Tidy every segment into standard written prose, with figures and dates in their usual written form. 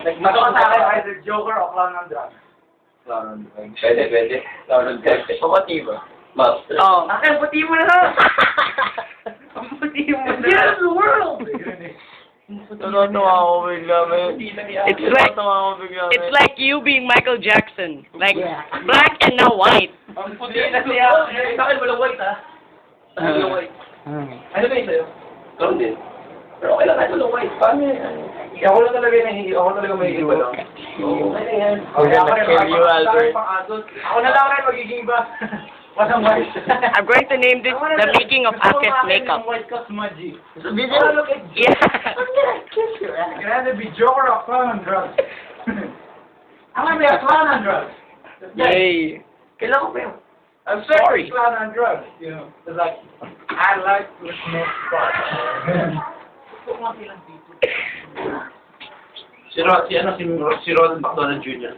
Ano ka sa akin, either Joker o Clown on Drugs? Pwede. Pumati ba? Mas. Oh. Akin, puti mo na lang! Puti mo na lang! Yes, the world! Natutuwa ako bigla, man. It's like you being Michael Jackson. Like, black and now white. Ang puti na siya. Sa akin, wala white, ha? Sa akin, wala white. Ano ba yung sa'yo? Ikaw din. Pero okay lang kahit wala white. Paano yan? Ako lang talaga may iba lang. Okay yan. We're gonna kill you, Albert. Ako na lang rin magiging iba. Walang white. I'm going to name this the making of Akis makeup. White ka smudgy. Video? Look at Yeah. I'm gonna kiss your ass. You're gonna be Joker or Clown on Drugs. I'm gonna be a Clown on Drugs. Yay. Kailan ko pa yun? I'm sorry. Clown on Drugs. You know, it's like, I like to smoke pot. Si Ron McDonald Jr.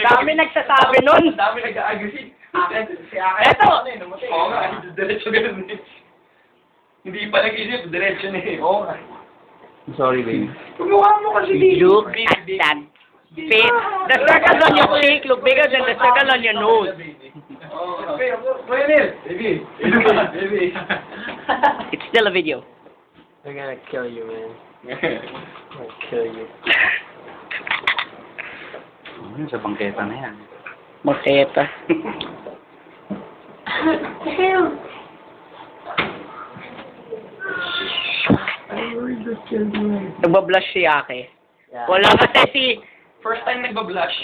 Dami nagsasabi nun. Dami nag-agree. Si Eto! Oo nga, diretso ganun eh. Hindi pa nag-isip, diretso na eh. Oo nga. Sorry, baby. Gumawa mo kasi dito. Look at that face. The circles on your cheek look bigger than the circle on your nose. Baby. It's still a video. I'm gonna kill you, man. I'm gonna kill you. Sa bangketa na yan. Maketa. Nagbablush si Ake. Wala kasi si... First time nagba-blush.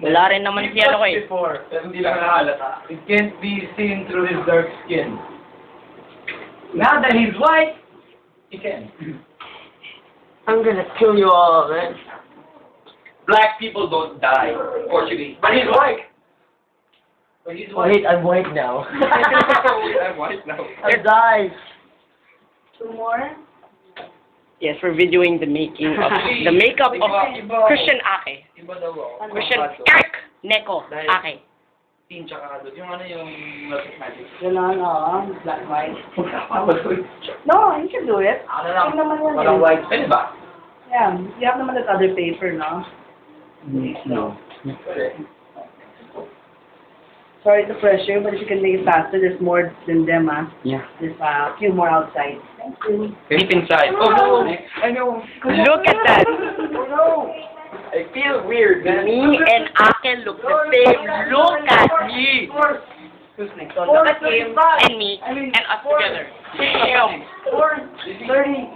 Wala rin naman si ano ko eh. Before, pero hindi lang nahalata. It can't be seen through his dark skin. Now that he's white, he can. I'm gonna kill you all, man. Black people don't die, fortunately. But he's white. But he's white. Wait, I'm white now. I'm white now. I died. Two more? Yes, we're videoing the making of the makeup of Christian Ake. Iba daw ako. Christian Kirk Neko Ake. Teen tsaka adult. Yung ano yung magic. Black white. No, you can do it. Ano lang, Yung naman yan walang eh. white. Pwede ba? Yeah, you have naman that other paper, no? No. Sorry to pressure, but if you can make it faster, there's more than them, ah. Yeah. There's a few more outside. Thank you. Deep inside. Oh no! I know. Look at that. Oh no! I feel weird, man. Me and Ake look the same. Look at me. Who's next? So look at him and me and us together. Damn. 4:30.